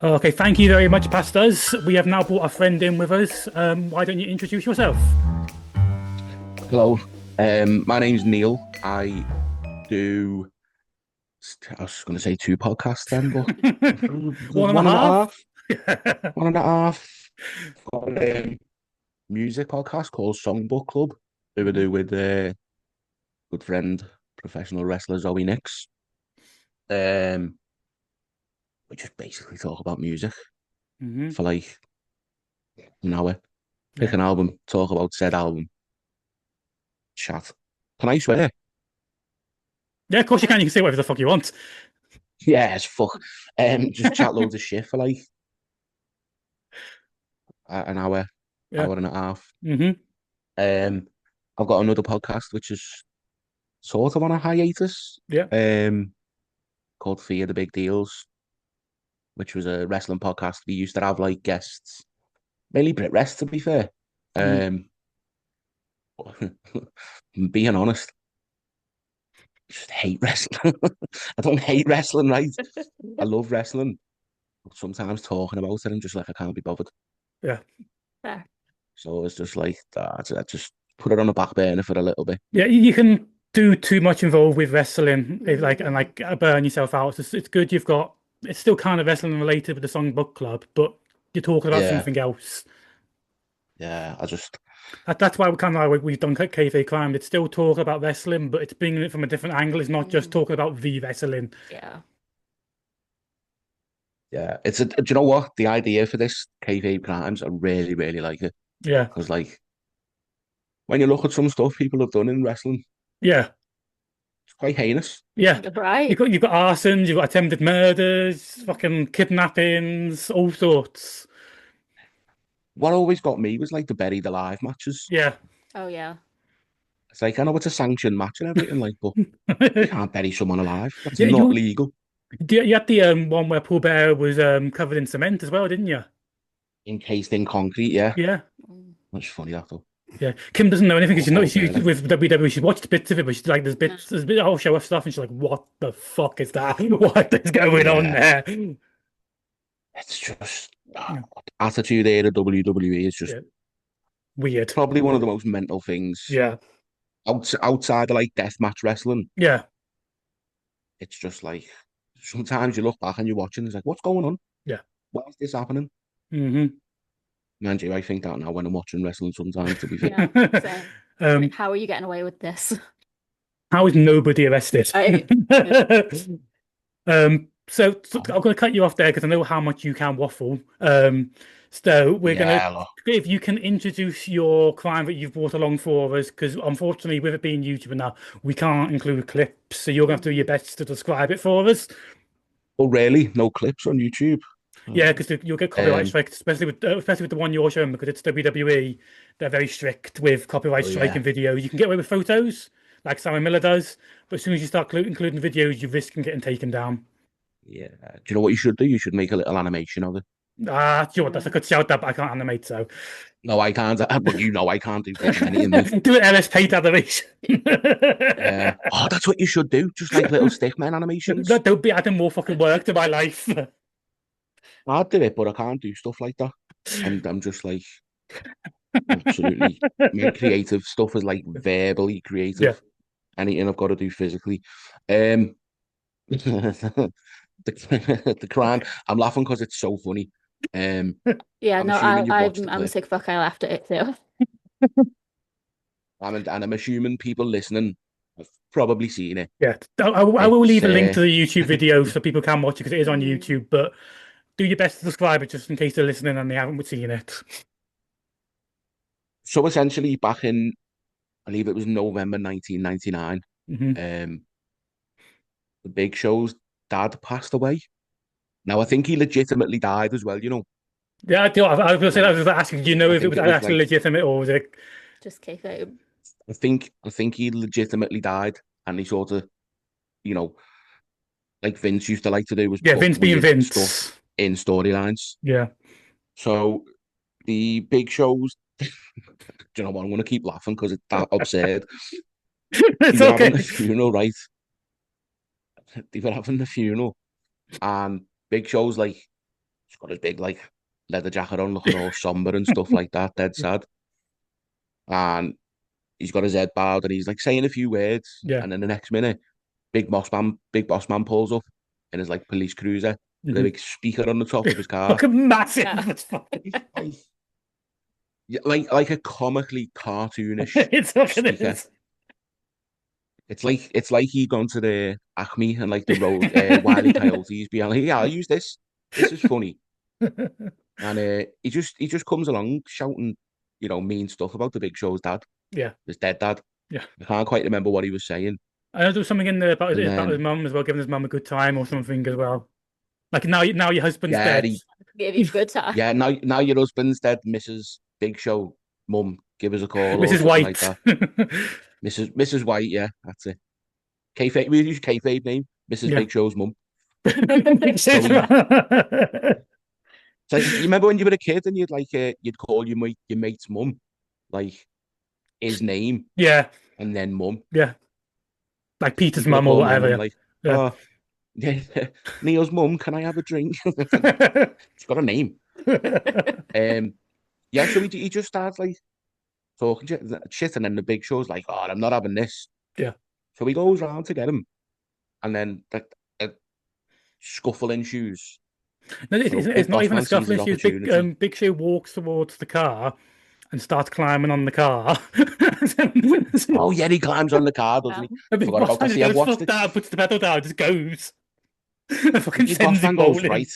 Okay, thank you very much, pastors. We have now brought a friend in with us. Why don't you introduce yourself? Hello, my name's Neil. Do, I was going to say two podcasts then, but One and a one and a half? half, one and a half. Got a music podcast called Songbook Club, who we do with good friend, professional wrestler Zoe Nix. Um, we just basically talk about music Hmm. for like an hour. Pick Yeah. an album, talk about said album, chat. Can I swear? Yeah, of course you can. You can say whatever the fuck you want. Yeah, it's fuck. Just chat loads of shit for like an hour, Yeah. hour and a half. Hmm. Um, I've got another podcast which is sort of on a hiatus, Yeah. um, called Fear the Big Deals, which was a wrestling podcast. We used to have like guests, mainly Brit Rest, to be fair. Mm. Um, being honest, I just hate wrestling. I don't hate wrestling, right? I love wrestling, but sometimes talking about it, I'm just like I can't be bothered. Yeah. Fair. So it's just like I just put it on the back burner for a little bit. Yeah, you can do too much involved with wrestling, if like and like burn yourself out. It's good you've got it's still kind of wrestling related with the Song Book Club, but you're talking about Yeah, something else. yeah. I just That's why we kind of like we've done Kayfabe Crime. It's still talking about wrestling, but it's bringing it from a different angle. It's not just talking about the wrestling. Yeah. Yeah, it's a. Do you know what? The idea for this kayfabe crimes, I really, really like it Yeah, because, like, when you look at some stuff people have done in wrestling, yeah, it's quite heinous. yeah. Right. You've got arsons, you've got attempted murders, fucking kidnappings, all sorts. What always got me was like the buried alive matches. Yeah. Oh yeah. It's like I know it's a sanctioned match and everything, like, but you can't bury someone alive. That's Yeah, not legal. you had the one where Paul Bear was covered in cement as well, didn't you? Encased in concrete, yeah. Yeah. Mm. That's funny that though. Yeah, Kim doesn't know anything because Paul she Bearer. with WWE. She watched bits of it, but she's like, No. there's bit of show off stuff, and she's like, "What the fuck is that? What is going on Yeah, there?" it's just Yeah, attitude era of WWE is just yeah. Weird. probably one of the most mental things Yeah, outside of like deathmatch wrestling. yeah, It's just like sometimes you look back and you're watching, it's like, what's going on? yeah. Why is this happening? Hmm. Mind you, I think that now when I'm watching wrestling sometimes, to be fair. Yeah. Same. Like, Um, how are you getting away with this? how is nobody arrested? I, yeah. So I'm going to cut you off there because I know how much you can waffle. So we're going to, Yeah, look, if you can introduce your crime that you've brought along for us, because unfortunately, with it being YouTube now, we can't include clips. So you're going to have to do your best to describe it for us. oh really? No clips on YouTube. Yeah, Oh. because you'll get copyright Um, strikes, especially with the one you're showing because it's WWE. They're very strict with copyright oh yeah, striking videos. You can get away with photos, like Simon Miller does, but as soon as you start including videos, you risk getting taken down. yeah. Do you know what you should do? You should make a little animation of it. Ah, do you know what? That's a Mm. good shout that, but I can't animate, so No, I can't. But you know, I can't do fucking anything. Mate. do an LS Paint animation. Yeah. Oh, that's what you should do. Just like little stickman animations. Don't be adding more fucking work to my life. I'd do it, but I can't do stuff like that. I'm just like absolutely. My creative stuff is like verbally Yeah. creative. Anything I've got to do physically. Um, the, the crime. I'm laughing because it's so funny. Um, Yeah, I'm no, assuming you've watched the I'm a clip. sick fuck. I laughed at it too. And I'm assuming people listening have probably seen it. Yeah. I will It's leave a link to the YouTube video so people can watch it because it is on Mm. YouTube, but do your best to describe it just in case they're listening and they haven't seen it. so essentially back in I believe it was November 1999. Hmm. Um, the Big Show's dad passed away. Now I think he legitimately died as well. You know, Yeah, I was going to say, I like was asking, do you know I if it think was it was actually like legitimate or was it Just kayfabe. I think he legitimately died, and he sort of you know like Vince used to like to do was yeah, put Vince being weird stuff Vince? in storylines. Yeah. So the Big Show's, do you know what? I'm going to keep laughing because it's that absurd. They It's were having okay. the funeral, right? They were having the funeral, and Big Show's like He's got his big like leather jacket on, looking all somber and stuff like that, dead sad. And he's got his head bowed and he's like saying a few words. Yeah. And then the next minute, big boss man pulls up in his like police cruiser with a Mhm. big speaker on the top of his car. Fucking massive. Yeah. It's fucking, Like, yeah, like a comically cartoonish it's fucking speaker. is. It's like he gone to the Acme and like the road Wiley Coyotes being like, yeah, I'll use this. This is funny. And he just comes along shouting, mean stuff about the Big Show's dad, Yeah. his dead dad. Yeah. I can't quite remember what he was saying. I know there was something in there And about his then mum as well, giving his mum a good time or something as well. Like now your husband's yeah, dead. Gave you a good time. yeah, now your husband's dead, Mrs. Big Show, mum, give us a call or Mrs. something like White. that. Mrs. White, yeah, that's it. Kayfabe, we use Kayfabe name, Mrs. Yeah. Big Show's mum. It's So he, yeah. so you remember when you were a kid and you'd call your mate's mum, like his name Yeah. and then mum. Like You Peter's could have mum or called mum and whatever. like, Yeah. oh, yeah, Neil's mum, can I have a drink? Yeah. She's got a name. Yeah, so he just starts like talking shit, and then the Big Show's like, oh, I'm not having this. Yeah. So he goes round to get him, and then a scuffle ensues. No, So it's Big not Boss even a Man sees scuffle his issue. opportunity. Big Show walks towards the car and starts climbing on the car. Oh yeah, he climbs on the car, doesn't Yeah. he? A big Forgot boss about that. man just See, I've goes, watched fuck it. that, puts the pedal down, just goes. And fucking Big Boss sends him Man goes, rolling. right,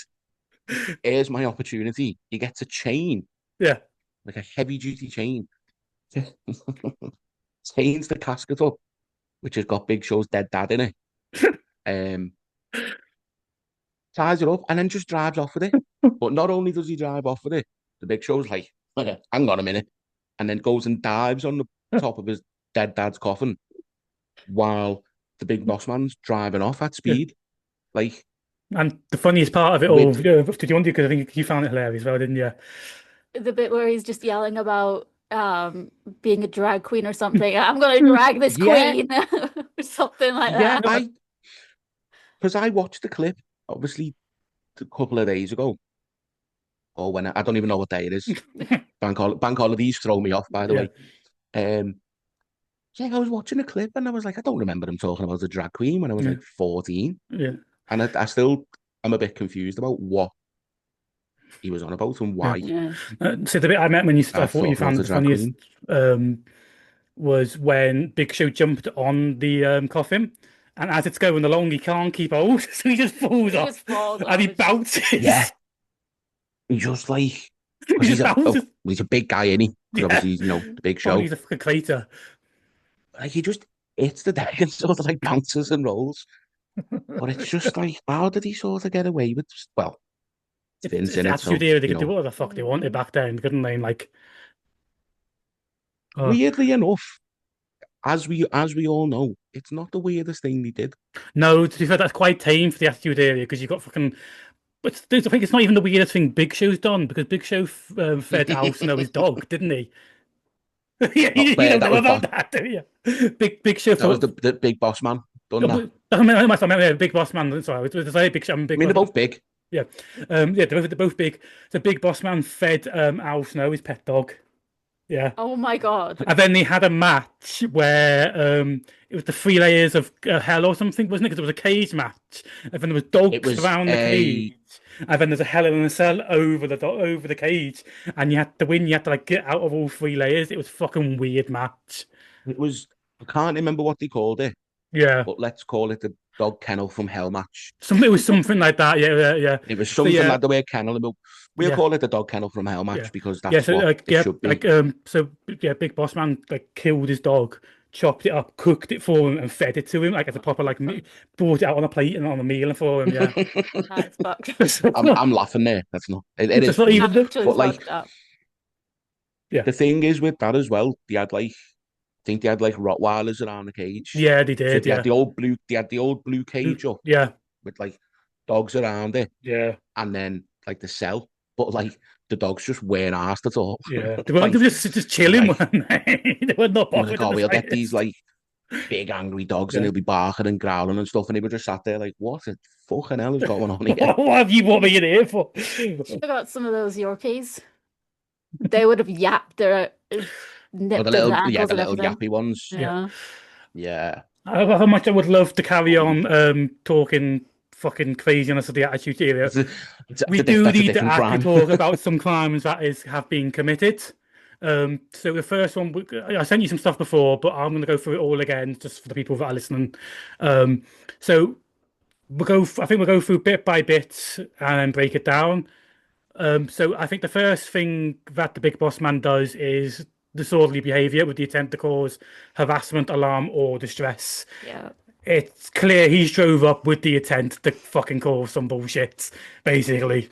here's my opportunity. He gets a chain, Yeah. like a heavy duty chain. Chains the casket up, which has got Big Show's dead dad in it. Um, ties it up and then just drives off with it. But not only does he drive off with it, the Big Show's like, hang on a minute, and then goes and dives on the top of his dead dad's coffin while the Big Boss Man's driving off at Yeah. speed. Like, And the funniest part of it all, with, did you want to? Because I think you found it hilarious, as well, didn't you? The bit where he's just yelling about being a drag queen or something. I'm gonna drag this yeah, queen or something like yeah, that. because I watched the clip, obviously, a couple of days ago, or when I don't even know what day it is. Bank holidays throw me off, by the Yeah. way. Yeah, I was watching a clip and I was like, I don't remember him talking about a drag queen when I was Yeah. like 14. Yeah. And I still am a bit confused about what he was on about and Yeah. why Yeah. So the bit I meant when you I I thought you thought about found the the drag funniest queen. was when Big Show jumped on the coffin, and as it's going along, he can't keep hold, so he just falls He off, just falls and off. he It's just- bounces. Yeah, he just like, He because just bounces. he's a big guy, isn't he? Because Yeah. obviously, the Big Oh, Show. he's a fucking crater. Like, he just hits the deck and sort of like bounces and rolls. But it's just like, how did he sort of get away with, well, Vince It's in the it, attitude so, era. They could do whatever the fuck they wanted back then, couldn't they? And like, oh weirdly enough, as we all know, it's not the weirdest thing they did. no, to be fair, that's quite tame for the attitude era because you got fucking. But I think it's not even the weirdest thing Big Show's done because Big Show fed Al Snow his dog, didn't he? Yeah, Oh, you don't that know was about that, do you? Big Show that was thought. the Big Boss Man done that. I mean, yeah, Big Boss Man. Sorry, I was say Big Show. I Big mean, they're Boss. both big. Yeah, yeah, they're both big. The Big Boss Man fed Al Snow his pet dog. Yeah. Oh my God. And then they had a match where it was the 3 layers of hell or something, wasn't it? Because it was a cage match, and then there was It dogs was around the cage, and then there's a hell in a cell over over the cage, and you had to win. You had to like get out of all 3 layers. It was fucking weird match. it was. I can't remember what they called it, Yeah, but let's call it the dog kennel from hell match. it was something like that. Yeah, yeah, yeah. It was So something yeah, like the word kennel. And we'll yeah, call it the dog kennel from hell match yeah, because yeah. that's So what like, it yeah, should be. like so yeah, Big Boss Man like killed his dog, chopped it up, cooked it for him, and fed it to him like as a proper like brought it out on a plate and on a meal for him. Yeah. That's fucked. I'm laughing there. That's not. It is That's not funny. even Actually But like fucked up. yeah. the thing is with that as well, they had like I think they had like Rottweilers around the cage. Yeah, they So did. they had Yeah. the old blue cage up Yeah. with like dogs around it, Yeah. and then like the cell, but like the dogs just weren't asked at all. Yeah. They Like, were just chilling, like weren't they? They were not he was like, bothered in oh, the we'll get these slightest. big angry dogs, and Yeah. he'll be barking and growling and stuff, and he would just sat there like, what the fucking hell is going on here? What have you brought me in here for? Should have got some of those Yorkies. They would have yapped their Or the nipped at the little, yeah, ankles the and little everything. yappy ones. Yeah. Yeah. Yeah. How much I would love to carry on talking fucking craziness of the Attitude Era. It's a, We do that's a need to different actually crime. talk about some crimes that is have been committed. So the first one, I sent you some stuff before, but I'm going to go through it all again just for the people that are listening. So I think we'll go through bit by bit and break it down. So I think the first thing that the big boss man does is disorderly behavior with the intent to cause harassment, alarm, or distress. Yeah. It's clear he's drove up with the intent to fucking cause some bullshit, basically.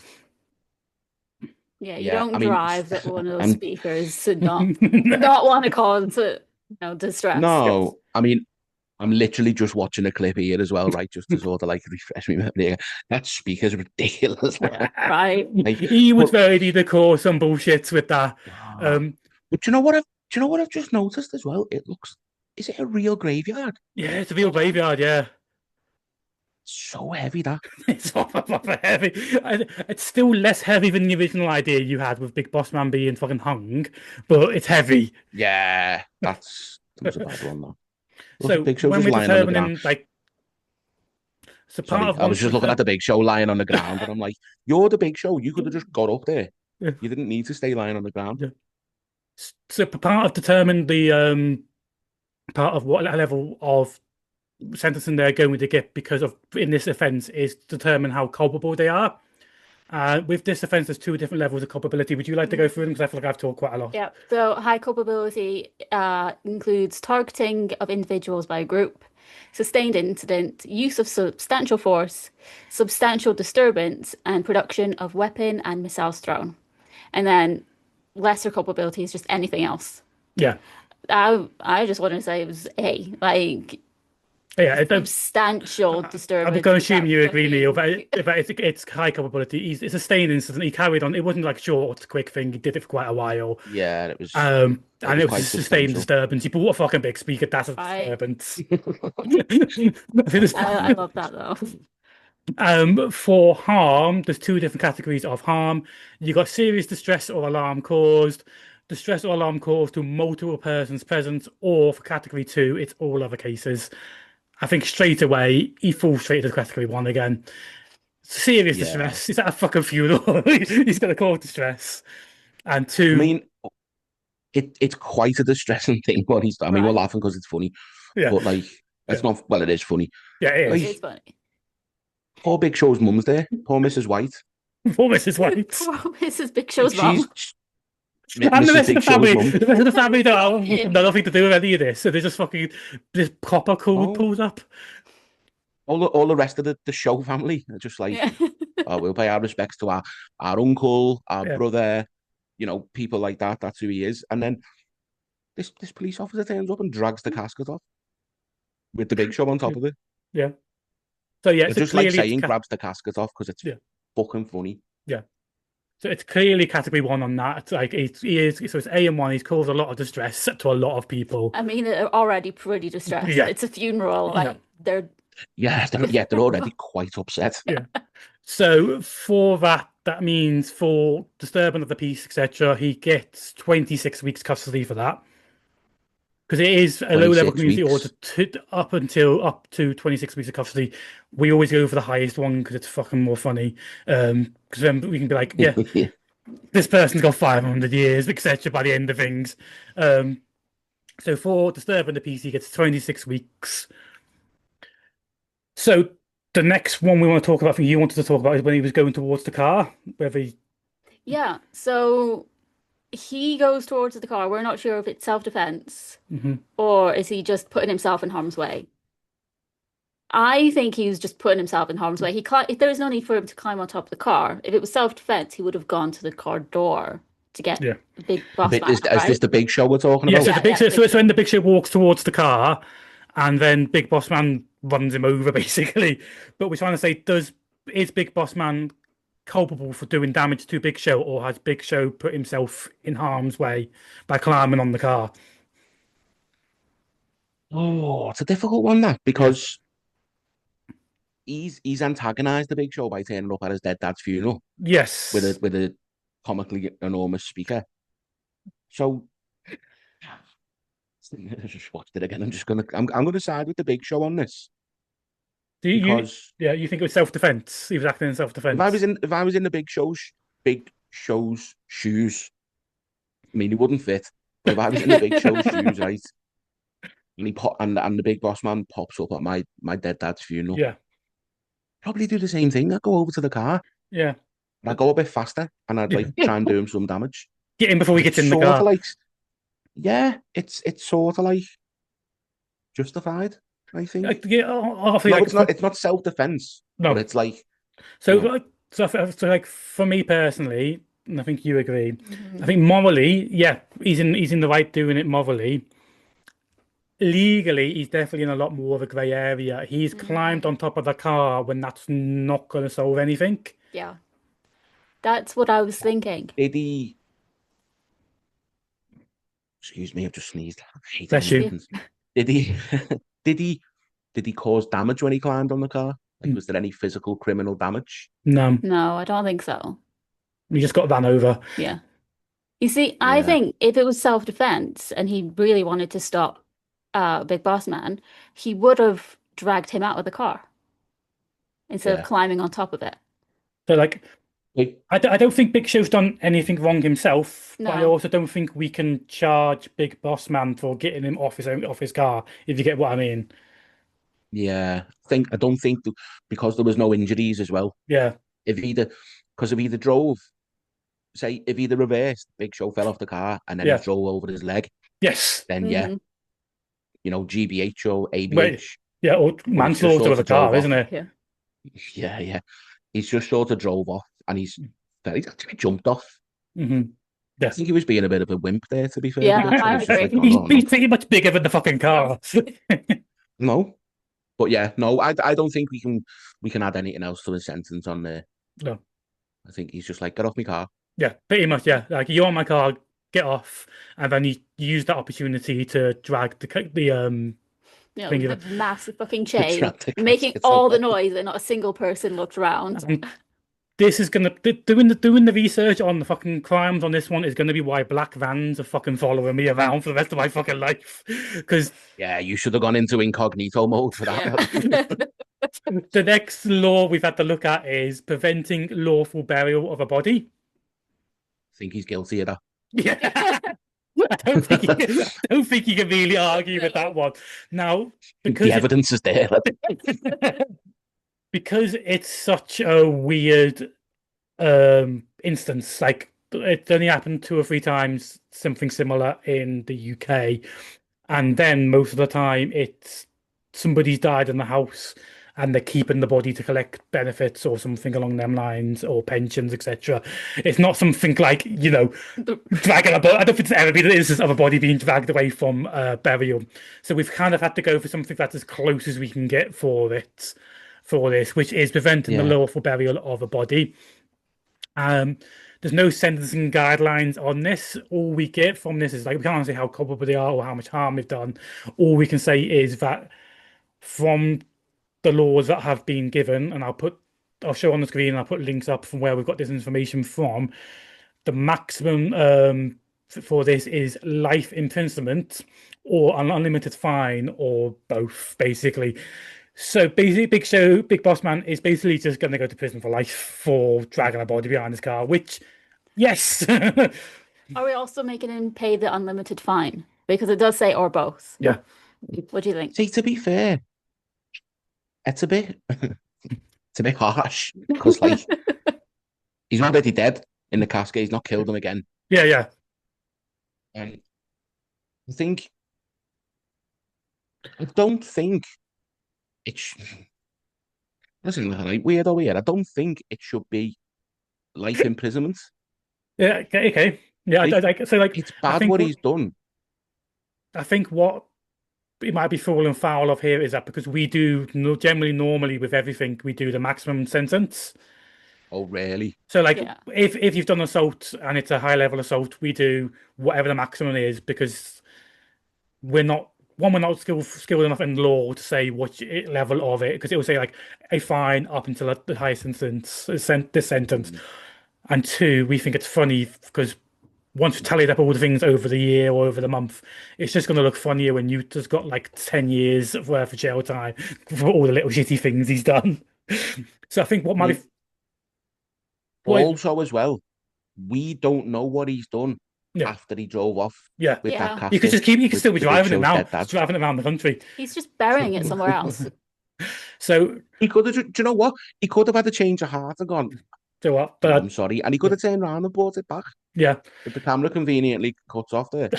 Yeah, you Yeah, don't I mean, drive at one of those I'm speakers and not want to cause distress. no, I mean, I'm literally just watching a clip here as well, right? Just to sort of like refresh me memory. That speaker's ridiculous. Yeah. Right. Like, He was but ready to cause some bullshit with that. ah, Um, but you know what I've just noticed as well? It looks, is it a real graveyard? yeah, it's a real Yeah. graveyard, yeah. So heavy that. It's proper heavy. It's still less heavy than the original idea you had with Big Boss Man being fucking hung, but it's heavy. Yeah, that was a bad one though. Look at So Big Show when just we're lying on the ground. determining, like, so part Sorry, of I was once just we're looking at the Big Show lying on the ground, and I'm like, you're the Big Show. You could have just got up there. yeah, You didn't need to stay lying on the ground. yeah. So part of determining the part of what level of sentencing they're going to get because of in this offence is determine how culpable they are. With this offence, there's two different levels of culpability. Would you like to go through them? Because I feel like I've talked quite a lot. Yeah. So high culpability includes targeting of individuals by a group, sustained incident, use of substantial force, substantial disturbance, and production of weapon and missiles thrown. And then lesser culpability is just anything else. Yeah, I just want to say it was A, like yeah. substantial I'm disturbance. going to Is assume that you agree, Neil, fucking but it's high culpability. It's a sustained incident. He carried on. It wasn't like short, quick thing. He did it for quite a while. Yeah, it And was it was a quite sustained substantial. disturbance. He bought a fucking big speaker. That's a right? disturbance. I love that though. For harm, there's two different categories of harm. You got serious distress or alarm caused, distress or alarm caused to multiple persons present, or for category two, it's all other cases. I think straight away he falls straight to category one again. Serious Yeah, distress. Is that a fucking funeral? He's gonna cause distress. And I two, mean, it's quite a distressing thing what he's. I mean, we're Right. laughing because it's funny, yeah, but like, yeah, it's not. Well, it is funny. yeah, it It is. is Like, funny. poor Big Show's mum's there. Poor Mrs. White. For Mrs. White. Poor Mrs. Big Like, Show's mom. And the Mrs. rest of Big the Show's family, mum. the rest of the family don't have nothing to do with any of this. So they just fucking this copper code No, pulls up. all the rest of the show family are just like, Yeah. oh, we'll pay our respects to our uncle, our Yeah. brother, people like that. That's who he is. And then this police officer turns up and drags the casket off with the Big Show on top of it. Yeah. So yeah, I so just like clearly saying grabs the casket off because it's yeah, fucking funny. yeah. So it's clearly category one on that. It's like he is so it's A and one. He's caused a lot of distress to a lot of people. I mean, they're already pretty distressed. Yeah. It's a funeral. Yeah. Like they're They're already quite upset. Yeah. So for that means for disturbing of the peace, etc., he gets 26 weeks custody for that. Because it is a low-level 26 community order weeks. up to 26 weeks of custody. We always go for the highest one because it's fucking more funny. Because then we can be like, yeah, this person's got 500 years, etc. by the end of things. So for disturbing the peace, he gets 26 weeks. So the next one we want to talk about, I think you wanted to talk about, is when he was going towards the car, whether he, yeah. So he goes towards the car. We're not sure if it's self-defense Mhm. or is he just putting himself in harm's way. I think he was just putting himself in harm's way. There was no need for him to climb on top of the car. If it was self-defense, he would have gone to the car door to get Yeah. the big boss man, Is right? this the Big Show we're talking Yeah, about? so Yeah, the big yeah, so, big so show. when the big ship walks towards the car, and then Big Boss Man runs him over, basically. But we're trying to say, is Big Boss Man culpable for doing damage to Big Show, or has Big Show put himself in harm's way by climbing on the car? Oh, it's a difficult one that Yeah. because he's antagonized the Big Show by turning up at his dead dad's funeral with a Yes. comically enormous speaker. So I just watched it again. I'm gonna side with the Big Show on this Do you? because Yeah. You think it was self-defense? He was acting in self-defense. if I was in the Big Show's shoes, I mean, he wouldn't fit. But if I was in the Big Show's shoes, right, and and the big boss man pops up at my dead dad's funeral, Yeah. probably do the same thing. I'd go over to the car Yeah. and I'd go a bit faster and I'd like Yeah. try and do him some damage Get in before he because gets it's in the sort of car. like yeah, it's sort of like justified. I think Yeah, obviously, no, like it's not. It's not self defense, but no. it's like So, you know, like, like for me personally, and I think you agree. I Mhm. think morally, yeah, he's in the right doing it morally. Legally, he's definitely in a lot more of a grey area. He's climbed Mhm. on top of the car when that's not going to solve anything. Yeah, that's what I was thinking. did he? Excuse me, I've just sneezed. I hate it when Bless that Bless you. you. happens. Did he? did he? Did he cause damage when he climbed on the car? Like, was there any physical criminal damage? No, No, I don't think so. he just got ran over. Yeah. You see, I Yeah, think if it was self-defense and he really wanted to stop Big Boss Man, he would have dragged him out of the car instead of yeah. climbing on top of it. So, like, Like, I don't think Big Show's done anything wrong himself, but I No. also don't think we can charge Big Boss Man for getting him off his car, if you get what I mean. yeah. I don't think because there was no injuries as well. Yeah. If either because if either drove, say if either reversed, Big Show fell off the car and then he Yeah. drove over his leg, Yes. then yeah, Hmm. GBH or Wait. ABH. Yeah, or But he's just manslaughter sort with a of drove car, off. isn't it? Yeah. Yeah, yeah. He's just sort of drove off and he's actually jumped off. Hmm. I Yeah. think he was being a bit of a wimp there, to be fair. The Yeah, Big Show I was just like, agree. oh no, He's no, pretty much bigger than the fucking car. no. But yeah, no, I don't think we can add anything else to the sentence on there. No. I think he's just like, get off my car. Yeah, pretty much, yeah. Like you're on my car, get off, and then you use that opportunity to drag the You know, thing. the massive fucking The chain, traffic making caskets all the away. noise and not a single person looked around. And this is gonna doing the research on the fucking crimes on this one is gonna be why black vans are fucking following me around for the rest of my fucking life. Because Yeah, you should have gone into incognito mode for that. Yeah. the next law we've had to look at is preventing lawful burial of a body. Think he's guilty of that. Yeah. I don't think you can really argue with that one. Now, The because it evidence is there. because it's such a weird instance, like it's only happened two or three times, something similar in the UK. And then most of the time it's somebody's died in the house and they're keeping the body to collect benefits or something along them lines or pensions, etc. It's not something like, dragging a body. I don't think there's ever been an instance of a body being dragged away from burial. So we've kind of had to go for something that's as close as we can get for this, which is preventing the Yeah, lawful burial of a body. Um, there's no sentencing guidelines on this. All we get from this is like we can't say how culpable they are or how much harm they've done. All we can say is that from the laws that have been given, and I'll show on the screen and I'll put links up from where we've got this information from. The maximum for this is life imprisonment or an unlimited fine or both, basically. So basically, Big Boss Man is basically just going to go to prison for life for dragging a body behind his car, which, yes. Are we also making him pay the unlimited fine? Because it does say or both. Yeah. What do you think? see, to be fair, it's a bit it's a bit harsh because like he's already dead in the casket. He's not killed him again. Yeah, yeah. And I think I don't think it's listen, like weird or weird. I don't think it should be life imprisonment. Yeah, okay, okay. Yeah, Like so like it's I bad think what what he's done. I think what it might be falling foul of here is that because we do generally normally with everything we do the maximum sentence. Oh, really? So like Yeah. if you've done assault and it's a high level assault, we do whatever the maximum is because we're not one, we're not skilled enough in law to say what level of it, because it will say like a fine up until the highest sentence, this sentence. Mm. And two, we think it's funny because once you tallied up all the things over the year or over the month, it's just going to look funnier when you just got like 10 years worth of jail time for all the little shitty things he's done. So I think what I might be, mean, what, also as well, we don't know what he's done yeah, after he drove off yeah. with that Yeah. You could casket just keep, you could with still be the big driving it show's now, dead just dad. driving it around the country. He's just burying it somewhere else. So, He could have, do you know what? He could have had a change of heart and gone, so what? no, But I'm sorry. And he could yeah, have turned around and brought it back. yeah. But the camera conveniently cuts off there.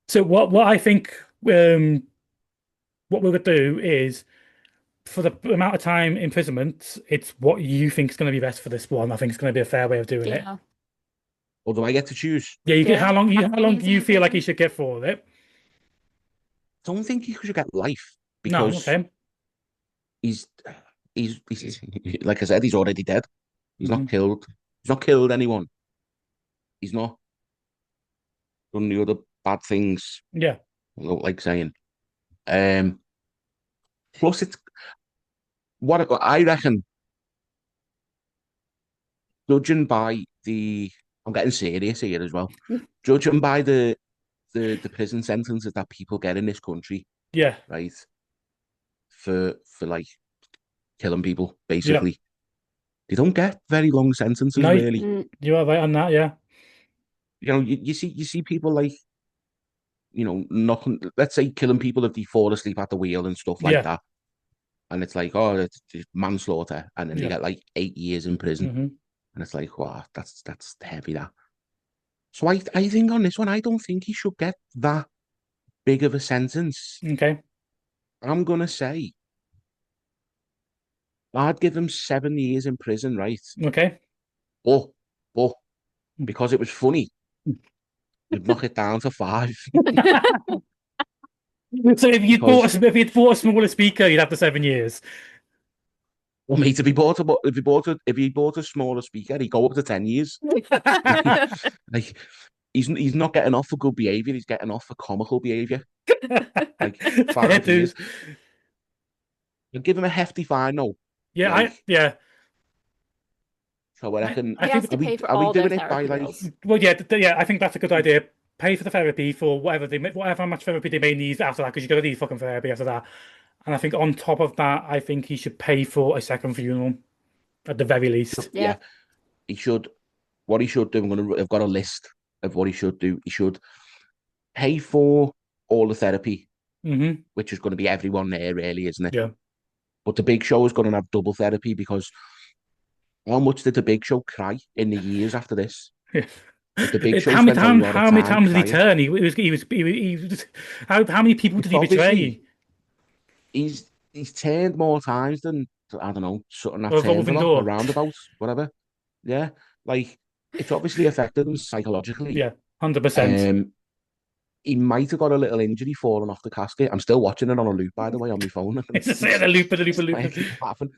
So what I think um what we're gonna do is for the amount of time imprisonment, it's what you think is going to be best for this one. I think it's going to be a fair way of doing it. Yeah. Or do I get to choose? Yeah, you get Yeah. how long do Years you in feel like you prison. should get for it? Don't think he should get life No, because okay. he's, he's like I said, he's already dead. He's not Hmm. killed. He's not killed anyone. He's not done the other bad things. Yeah, I don't like saying. Um, plus, it's what I reckon. Judging by the, I'm getting serious here as well. Judging by the prison sentences that people get in this country, yeah, right, for like killing people, yeah. basically, they don't get very long sentences, No, really. Mm, you are right on that. Yeah, You know, you see people like, you know, nothing. Let's say killing people if they fall asleep at the wheel and stuff like yeah, that, and it's like, oh, it's manslaughter, and then they yeah. get like 8 years in prison, Hmm. and it's like, wow, that's heavy that. So I think on this one, I don't think he should get that big of a sentence. Okay, I'm gonna say I'd give him 7 years in prison, right? okay. But but because it was funny, we'd knock it down to five. So Because if you'd bought a smaller speaker, you'd have the 7 years. well, mate, if he bought a smaller speaker, he'd go up to 10 years. Like he's not getting off for good behaviour, he's getting off for comical behaviour. Like Fair 5 years. dues. I'd give him a hefty fine, though. Yeah, Like, yeah. so I reckon I He has think to pay for are we all their doing it by therapy like bills. well, yeah, yeah. I think that's a good idea. Pay for the therapy for whatever much therapy they may need after that, because you're gonna need fucking therapy after that. And I think on top of that, I think he should pay for a second funeral at the very least. Yeah. yeah, he should what he should do, I've got a list of what he should do. He should pay for all the therapy, Hmm. which is going to be everyone there, really, isn't it? Yeah. But the Big Show is going to have double therapy because how much did the Big Show cry in the years after this? Yeah. Like the Big Show spent a lot of How many time times did he crying. turn? How many people did he betray? Obviously, he's turned more times than I don't know, something that turns a Revolving lot, a door. roundabout, whatever. Yeah, like it's obviously affected him psychologically. Yeah, 100%. Um, he might have got a little injury falling off the casket. I'm still watching it on a loop, by the way, on my phone. It's just saying a loop, a loop, a I loop. keep laughing.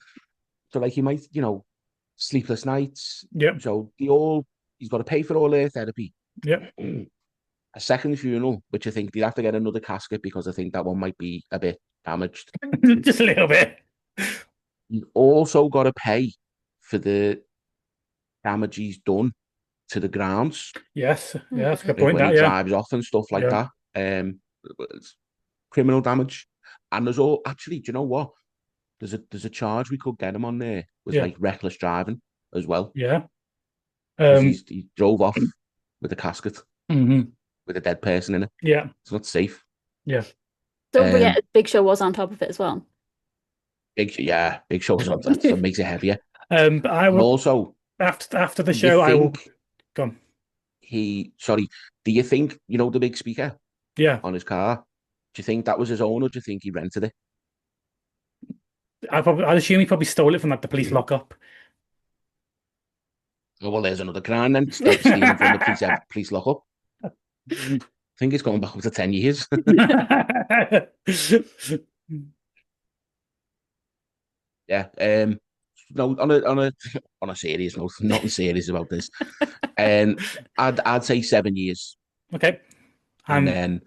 So like he might, sleepless nights. Yep, So he's got to pay for all their therapy. yep. A second funeral, which I think they'd have to get another casket because I think that one might be a bit damaged. Just a little bit. You've also got to pay for the damage he's done to the grounds Yes, yeah, that's a good Mhm. point. when he That, yeah, drives off and stuff like yeah, that. It's criminal damage. And there's all actually, do you know what? There's a charge we could get him on there with yeah, like reckless driving as well. yeah. Because Um, he drove off with a casket mhm. with a dead person in it. Yeah, It's not safe. yeah, Don't Um forget, Big Show was on top of it as well. big shows on that, so it makes it heavier. But I And will also, after the do you show, I will think come. do you think, the big speaker Yeah, on his car? Do you think that was his own or do you think he rented it? I'd assume he probably stole it from like the police lockup. Oh, well, there's another crime then. Stealing from the police lockup. I think it's going back up to 10 years. Yeah. No, on a serious note, nothing serious about this. And I'd say 7 years. Okay, And and then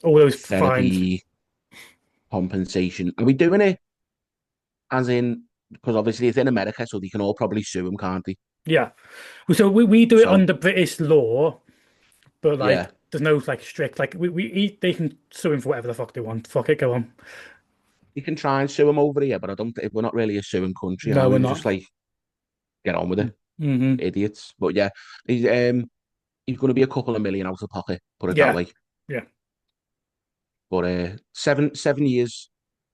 all those fines. therapy, compensation. Are we doing it as in, because obviously it's in America, so they can all probably sue him, can't they? Yeah. So we do it So, under British law, but like yeah, there's no like strict like they can sue him for whatever the fuck they want. Fuck it, go on. you can try and sue him over here, but I don't think we're not really a suing country, No, are we're we? We're not. just like, get on with it, Hmm. idiots. But yeah, he's going to be a couple of million out of pocket, put it that Yeah. way. Yeah. But 7 years.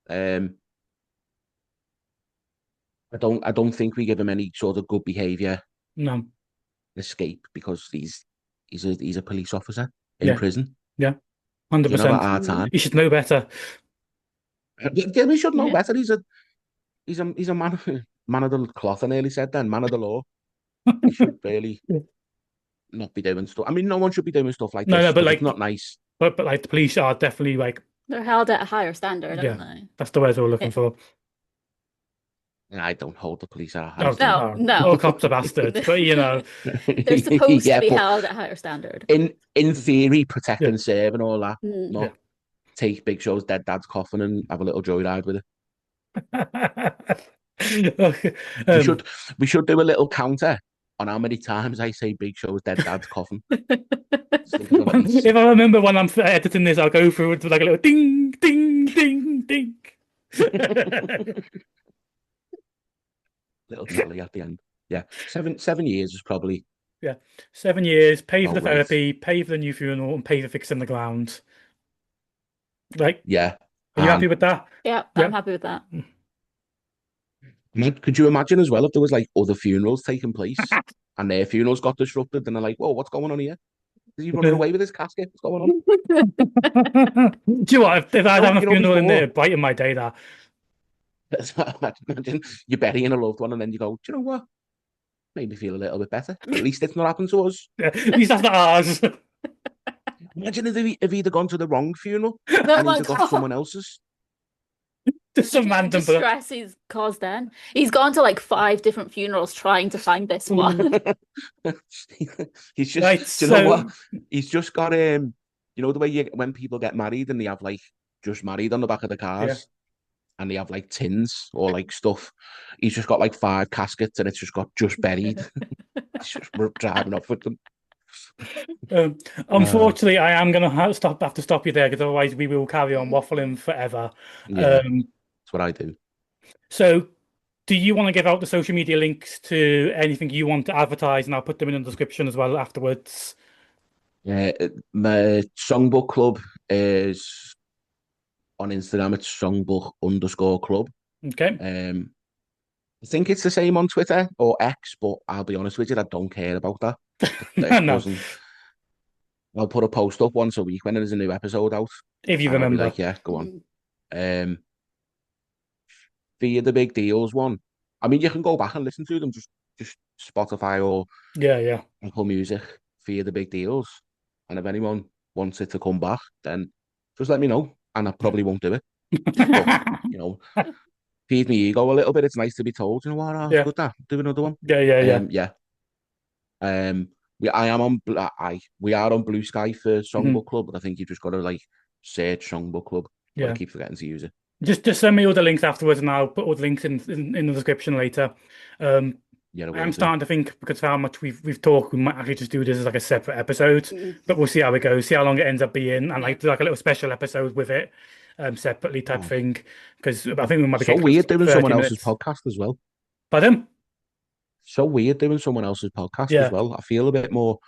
Um, I don't think we give him any sort of good behaviour No. escape because he's a police officer in Yeah. prison. Yeah. You know, at 100%. our time, You should know better. yeah, we should know Yeah. better. He's a man man of the cloth. I nearly said then, man of the law. He should really not be doing stuff. I mean, no one should be doing stuff like No, this no, but because it's like not nice. but like the police are definitely like They're held at a higher standard, yeah, aren't they? that's the words we're looking Yeah. for. I don't hold the police at a high No, No, standard. no, all no. cops are bastards, but you know, They're supposed to Yeah, be but held at a higher standard. in theory, protect yeah, and serve and all that. Mm. yeah. Not take Big Show's dead dad's coffin and have a little joyride with it. Okay. We should we should do a little counter on how many times I say Big Show's dead dad's coffin. Just think of at least If I remember when I'm editing this, I'll go through it with like a little ding, ding, ding, ding. little tally at the end. Yeah, 7 years is probably Yeah, 7 years, pay for the about right. therapy, pay for the new funeral, and pay for fixing the ground. Like, Yeah, are you happy and with that? Yeah, Yeah. I'm happy with that. could you imagine as well if there was like other funerals taking place and their funerals got disrupted and they're like, whoa, what's going on here? Is he running away with his casket? What's going on? Do you know what? If I was having a funeral in Before. there, brighten my day, that. Imagine you're burying a loved one and then you go, do you know what? Made me feel a little bit better. At least it's not happened to us. Yeah, at least that's not ours. Imagine if he'd have gone to the wrong funeral No, and he'd my have got God. someone else's. Just some random The stress he's caused then. He's gone to like 5 different funerals trying to find this one. He's just, Right, do you know so what? He's just got you know the way when people get married and they have like just married on the back of the cars and they have like tins or like stuff. He's just got like 5 caskets and it's just got just buried. He's just driving off with them. unfortunately, I am gonna have to stop you there because otherwise we will carry on waffling forever. Yeah, that's what I do. So, do you want to give out the social media links to anything you want to advertise, and I'll put them in the description as well afterwards. My songbook club is on Instagram. It's songbook_club. Okay. I think it's the same on Twitter or X, but I'll be honest with you, I don't care about that. No, Doesn't. I'll put a post up once a week when there's a new episode out, if you and I'll be remember. like, yeah, go on. Via the Big Deals one. I mean, you can go back and listen to them, just Spotify or Yeah. Apple Music via the Big Deals. And if anyone wants it to come back, then just let me know, and I probably won't do it. But, you know, feed me ego a little bit. It's nice to be told, you know what, Yeah. good that, do another one. Yeah. We are on Blue Sky for Mhm. Songbook Club, but I think you've just got to like search Songbook Club. But I Yeah. keep forgetting to use it. Just send me all the links afterwards, and I'll put all the links in the description later. Yeah, I am starting to think because of how much we've talked, we might actually just do this as like a separate episode, but we'll see how it goes, see how long it ends up being, and like do like a little special episode with it, separately type thing. Because I think we might be So getting weird close to doing 30 someone else's minutes. podcast as well. Pardon? So weird doing someone else's podcast Yeah. as well. I feel a bit more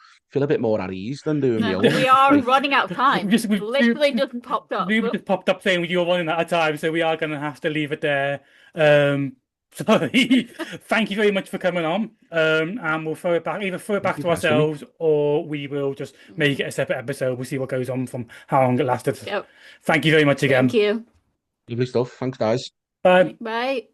at ease than doing my No, own. we are Like, running out of time. We've Literally just popped up. we just popped up saying you were running out of time, so we are going to have to leave it there. Sorry. Thank you very much for coming on. And we'll throw it back Thank you to for asking me. ourselves, or we will just make it a separate episode. We'll see what goes on from how long it lasted. Yep. Thank you very much again. Thank you. Lovely stuff. Thanks, guys. Bye. Bye.